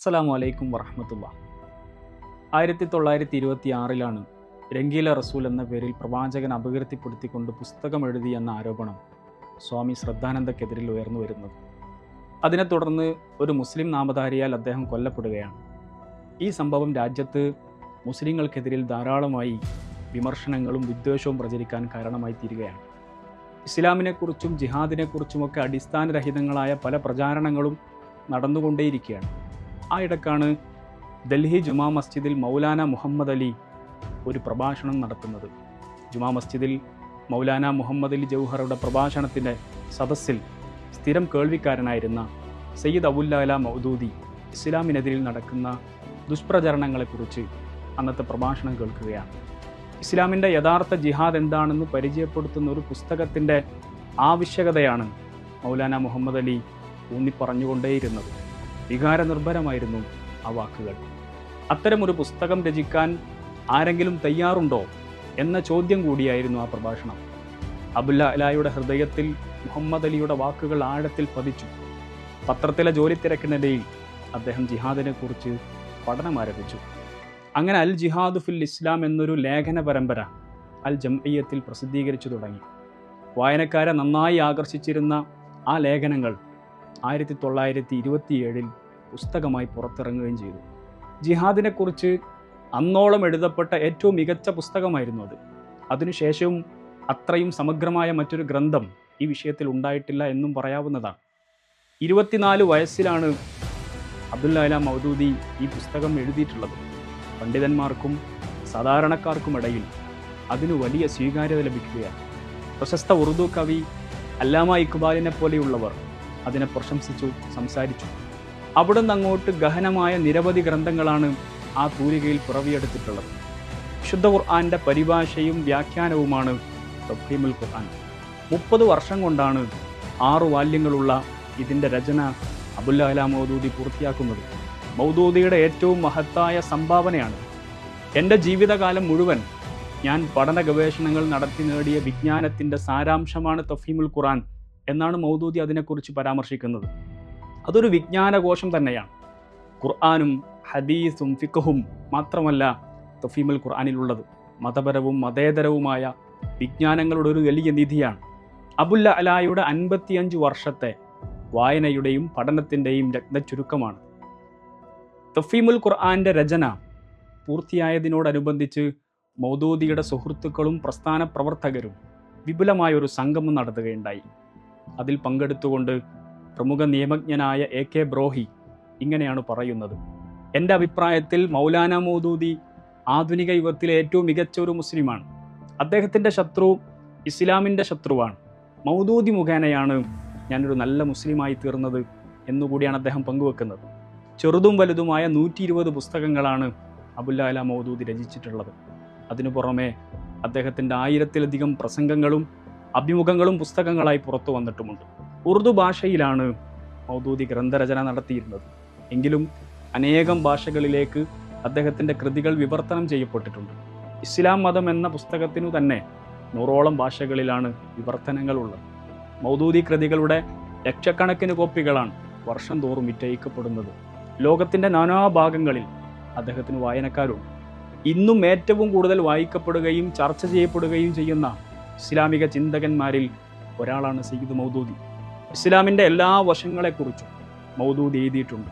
അസ്സലാമു അലൈക്കും വറഹ്മത്തുള്ളാഹി. 1926 രംഗീല റസൂൽ എന്ന പേരിൽ പ്രവാചകൻ അപകീർത്തിപ്പെടുത്തിക്കൊണ്ട് പുസ്തകം എഴുതി എന്ന ആരോപണം സ്വാമി ശ്രദ്ധാനന്ദക്കെതിരിൽ ഉയർന്നു വരുന്നത്. അതിനെ തുടർന്ന് ഒരു മുസ്ലിം നാമധാരിയാൽ അദ്ദേഹം കൊല്ലപ്പെടുകയാണ്. ഈ സംഭവം രാജ്യത്ത് മുസ്ലിങ്ങൾക്കെതിരിൽ ധാരാളമായി വിമർശനങ്ങളും വിദ്വേഷവും പ്രചരിക്കാൻ കാരണമായി തീരുകയാണ്. ഇസ്ലാമിനെക്കുറിച്ചും ജിഹാദിനെക്കുറിച്ചുമൊക്കെ അടിസ്ഥാനരഹിതങ്ങളായ പല പ്രചാരണങ്ങളും നടന്നുകൊണ്ടേയിരിക്കുകയാണ്. ആ ഇടക്കാണ് ഡൽഹി ജുമാ മസ്ജിദിൽ മൗലാന മുഹമ്മദ് അലി ഒരു പ്രഭാഷണം നടത്തുന്നത്. ജുമാ മസ്ജിദിൽ മൗലാന മുഹമ്മദ് അലി ജൗഹറുടെ പ്രഭാഷണത്തിൻ്റെ സദസ്സിൽ സ്ഥിരം കേൾവിക്കാരനായിരുന്ന സയ്യിദ് അബുൽ മൗദൂദി ഇസ്ലാമിനെതിരിൽ നടക്കുന്ന ദുഷ്പ്രചരണങ്ങളെക്കുറിച്ച് അന്നത്തെ പ്രഭാഷണം കേൾക്കുകയാണ്. ഇസ്ലാമിൻ്റെ യഥാർത്ഥ ജിഹാദ് എന്താണെന്ന് പരിചയപ്പെടുത്തുന്ന ഒരു പുസ്തകത്തിൻ്റെ ആവശ്യകതയാണ് മൗലാന മുഹമ്മദ് അലി ഊന്നിപ്പറഞ്ഞുകൊണ്ടേയിരുന്നത്. വികാരനിർഭരമായിരുന്നു ആ വാക്കുകൾ. അത്തരമൊരു പുസ്തകം രചിക്കാൻ ആരെങ്കിലും തയ്യാറുണ്ടോ എന്ന ചോദ്യം കൂടിയായിരുന്നു ആ പ്രഭാഷണം. അബ്ദുൽ അലായുടെ ഹൃദയത്തിൽ മുഹമ്മദ് അലിയുടെ വാക്കുകൾ ആഴത്തിൽ പതിച്ചു. പത്രത്തിലെ ജോലി തിരക്കിനിടയിൽ അദ്ദേഹം ജിഹാദിനെക്കുറിച്ച് പഠനം ആരംഭിച്ചു. അങ്ങനെ അൽ ജിഹാദ് ഫിൽ ഇസ്ലാം എന്നൊരു ലേഖന പരമ്പര അൽ ജംഇയ്യത്തിൽ പ്രസിദ്ധീകരിച്ചു തുടങ്ങി. വായനക്കാരെ നന്നായി ആകർഷിച്ചിരുന്ന ആ ലേഖനങ്ങൾ 1927 പുസ്തകമായി പുറത്തിറങ്ങുകയും ചെയ്തു. ജിഹാദിനെക്കുറിച്ച് അന്നോളം എഴുതപ്പെട്ട ഏറ്റവും മികച്ച പുസ്തകമായിരുന്നു അത്. അതിനുശേഷവും അത്രയും സമഗ്രമായ മറ്റൊരു ഗ്രന്ഥം ഈ വിഷയത്തിൽ ഉണ്ടായിട്ടില്ല എന്നും പറയാവുന്നതാണ്. 24 വയസ്സിലാണ് അബ്ദുൽ മൗദൂദി ഈ പുസ്തകം എഴുതിയിട്ടുള്ളത്. പണ്ഡിതന്മാർക്കും സാധാരണക്കാർക്കുമിടയിൽ അതിന് വലിയ സ്വീകാര്യത ലഭിക്കുകയാണ്. പ്രശസ്ത ഉറുദു കവി അല്ലാമ ഇക്ബാലിനെ പോലെയുള്ളവർ അതിനെ പ്രശംസിച്ചു സംസാരിച്ചു. അവിടുന്ന് അങ്ങോട്ട് ഗഹനമായ നിരവധി ഗ്രന്ഥങ്ങളാണ് ആ തൂലികയിൽ പിറവിയെടുത്തിട്ടുള്ളത്. വിശുദ്ധ ഖുർആന്റെ പരിഭാഷയും വ്യാഖ്യാനവുമാണ് തഫ്ഹീമുൽ ഖുർആൻ. 30 വർഷം കൊണ്ടാണ് 6 വാല്യങ്ങളുള്ള ഇതിൻ്റെ രചന അബുൽ മൗദൂദി പൂർത്തിയാക്കുന്നത്. മൗദൂദിയുടെ ഏറ്റവും മഹത്തായ സംഭാവനയാണ്. എൻ്റെ ജീവിതകാലം മുഴുവൻ ഞാൻ പഠന ഗവേഷണങ്ങൾ നടത്തി നേടിയ വിജ്ഞാനത്തിൻ്റെ സാരാംശമാണ് തഫ്ഹീമുൽ ഖുർആൻ എന്നാണ് മൗദൂദി അതിനെക്കുറിച്ച് പരാമർശിക്കുന്നത്. അതൊരു വിജ്ഞാനകോശം തന്നെയാണ്. ഖുർആനും ഹദീസും ഫിഖ്ഹും മാത്രമല്ല തഫ്ഹീമുൽ ഖുർആനിലുള്ളത്. മതപരവും മതേതരവുമായ വിജ്ഞാനങ്ങളുടെ ഒരു വലിയ നിധിയാണ്. അബുൽ അലായുടെ 55 വർഷത്തെ വായനയുടെയും പഠനത്തിൻ്റെയും രത്നച്ചുരുക്കമാണ്. തഫ്ഹീമുൽ ഖുർആന്റെ രചന പൂർത്തിയായതിനോടനുബന്ധിച്ച് മൗദൂദിയുടെ സുഹൃത്തുക്കളും പ്രസ്ഥാന പ്രവർത്തകരും വിപുലമായൊരു സംഗമം നടത്തുകയുണ്ടായി. അതിൽ പങ്കെടുത്തുകൊണ്ട് പ്രമുഖ നിയമജ്ഞനായ AK ബ്രോഹി ഇങ്ങനെയാണ് പറയുന്നത്: എൻ്റെ അഭിപ്രായത്തിൽ മൗലാന മൗദൂദി ആധുനിക യുഗത്തിലെ ഏറ്റവും മികച്ച ഒരു മുസ്ലിമാണ്. അദ്ദേഹത്തിൻ്റെ ശത്രു ഇസ്ലാമിൻ്റെ ശത്രുവാണ്. മൗദൂദി മുഖേനയാണ് ഞാനൊരു നല്ല മുസ്ലിമായി തീർന്നത് എന്നുകൂടിയാണ് അദ്ദേഹം പങ്കുവെക്കുന്നത്. ചെറുതും വലുതുമായ 120 പുസ്തകങ്ങളാണ് അബുൽ മൗദൂദി രചിച്ചിട്ടുള്ളത്. അതിനു പുറമെ അദ്ദേഹത്തിൻ്റെ 1000-ലധികം പ്രസംഗങ്ങളും അഭിമുഖങ്ങളും പുസ്തകങ്ങളായി പുറത്തു വന്നിട്ടുമുണ്ട്. ഉറുദു ഭാഷയിലാണ് മൗദൂദി ഗ്രന്ഥരചന നടത്തിയിരുന്നത്. എങ്കിലും അനേകം ഭാഷകളിലേക്ക് അദ്ദേഹത്തിൻ്റെ കൃതികൾ വിവർത്തനം ചെയ്യപ്പെട്ടിട്ടുണ്ട്. ഇസ്ലാം മതം എന്ന പുസ്തകത്തിനു തന്നെ 100ഓളം ഭാഷകളിലാണ് വിവർത്തനങ്ങളുള്ളത്. മൗദൂദി കൃതികളുടെ ലക്ഷക്കണക്കിന് കോപ്പികളാണ് വർഷം തോറും വിറ്റഴിക്കപ്പെടുന്നത്. ലോകത്തിൻ്റെ നാനാഭാഗങ്ങളിൽ അദ്ദേഹത്തിന് വായനക്കാരുണ്ട്. ഇന്നും ഏറ്റവും കൂടുതൽ വായിക്കപ്പെടുകയും ചർച്ച ചെയ്യപ്പെടുകയും ചെയ്യുന്ന ഇസ്ലാമിക ചിന്തകന്മാരിൽ ഒരാളാണ് സയ്യിദ് മൗദൂദി. ഇസ്ലാമിൻ്റെ എല്ലാ വശങ്ങളെക്കുറിച്ചും മൗദൂദി എഴുതിയിട്ടുണ്ട്.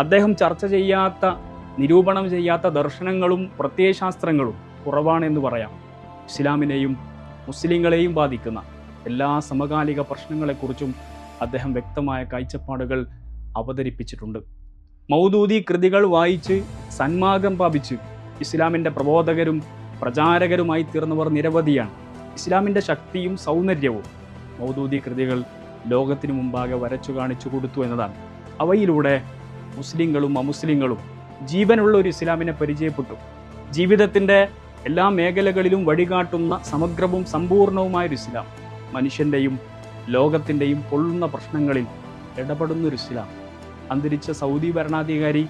അദ്ദേഹം ചർച്ച ചെയ്യാത്ത, നിരൂപണം ചെയ്യാത്ത ദർശനങ്ങളും പ്രത്യയശാസ്ത്രങ്ങളും കുറവാണെന്ന് പറയാം. ഇസ്ലാമിനെയും മുസ്ലിങ്ങളെയും ബാധിക്കുന്ന എല്ലാ സമകാലിക പ്രശ്നങ്ങളെക്കുറിച്ചും അദ്ദേഹം വ്യക്തമായ കാഴ്ചപ്പാടുകൾ അവതരിപ്പിച്ചിട്ടുണ്ട്. മൗദൂദി കൃതികൾ വായിച്ച് സന്മാർഗം പ്രാപിച്ച് ഇസ്ലാമിൻ്റെ പ്രബോധകരും പ്രചാരകരുമായി തീർന്നവർ നിരവധിയാണ്. ഇസ്ലാമിൻ്റെ ശക്തിയും സൗന്ദര്യവും മൗദൂദി കൃതികൾ ലോകത്തിനു മുമ്പാകെ വരച്ചു കാണിച്ചു കൊടുത്തു എന്നതാണ്. അവയിലൂടെ മുസ്ലിങ്ങളും അമുസ്ലിങ്ങളും ജീവനുള്ള ഒരു ഇസ്ലാമിനെ പരിചയപ്പെട്ടു. ജീവിതത്തിൻ്റെ എല്ലാ മേഖലകളിലും വഴികാട്ടുന്ന സമഗ്രവും സമ്പൂർണവുമായൊരു ഇസ്ലാം, മനുഷ്യൻ്റെയും ലോകത്തിൻ്റെയും പൊള്ളുന്ന പ്രശ്നങ്ങളിൽ ഇടപെടുന്നൊരു ഇസ്ലാം. അന്തരിച്ച സൗദി ഭരണാധികാരി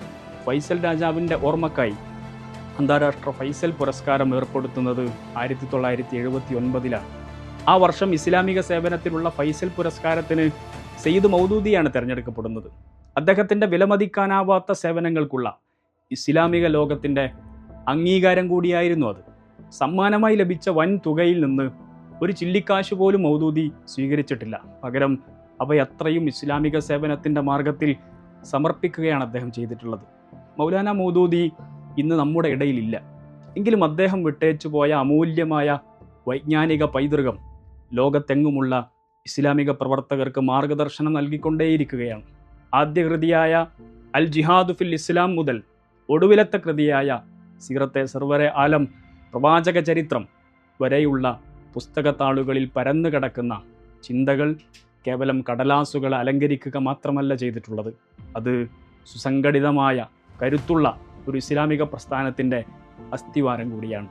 ഫൈസൽ രാജാവിൻ്റെ ഓർമ്മക്കായി അന്താരാഷ്ട്ര ഫൈസൽ പുരസ്കാരം ഏർപ്പെടുത്തുന്നത് 1979 ആ വർഷം ഇസ്ലാമിക സേവനത്തിലുള്ള ഫൈസൽ പുരസ്കാരത്തിന് സയ്യിദ് മൗദൂദിയാണ് തിരഞ്ഞെടുക്കപ്പെടുന്നത്. അദ്ദേഹത്തിൻ്റെ വിലമതിക്കാനാവാത്ത സേവനങ്ങൾക്കുള്ള ഇസ്ലാമിക ലോകത്തിൻ്റെ അംഗീകാരം കൂടിയായിരുന്നു അത്. സമ്മാനമായി ലഭിച്ച വൻ തുകയിൽ നിന്ന് ഒരു ചില്ലിക്കാശ് പോലും മൗദൂദി സ്വീകരിച്ചിട്ടില്ല. പകരം അവയത്രയും ഇസ്ലാമിക സേവനത്തിൻ്റെ മാർഗത്തിൽ സമർപ്പിക്കുകയാണ് അദ്ദേഹം ചെയ്തിട്ടുള്ളത്. മൗലാന മൗദൂദി ഇന്ന് നമ്മുടെ ഇടയിലില്ല. എങ്കിലും അദ്ദേഹം വിട്ടേച്ചു പോയ അമൂല്യമായ വൈജ്ഞാനിക പൈതൃകം ലോകത്തെങ്ങുമുള്ള ഇസ്ലാമിക പ്രവർത്തകർക്ക് മാർഗദർശനം നൽകിക്കൊണ്ടേയിരിക്കുകയാണ്. ആദ്യ കൃതിയായ അൽ ജിഹാദു ഫിൽ ഇസ്ലാം മുതൽ ഒടുവിലത്തെ കൃതിയായ സീറത്തെ സർവറെ ആലം പ്രവാചക ചരിത്രം വരെയുള്ള പുസ്തകത്താളുകളിൽ പരന്നു കിടക്കുന്ന ചിന്തകൾ കേവലം കടലാസുകൾ അലങ്കരിക്കുക മാത്രമല്ല ചെയ്തിട്ടുള്ളത്. അത് സുസംഘടിതമായ കരുത്തുള്ള ഒരു ഇസ്ലാമിക പ്രസ്ഥാനത്തിൻ്റെ അസ്ഥിവാരം കൂടിയാണ്.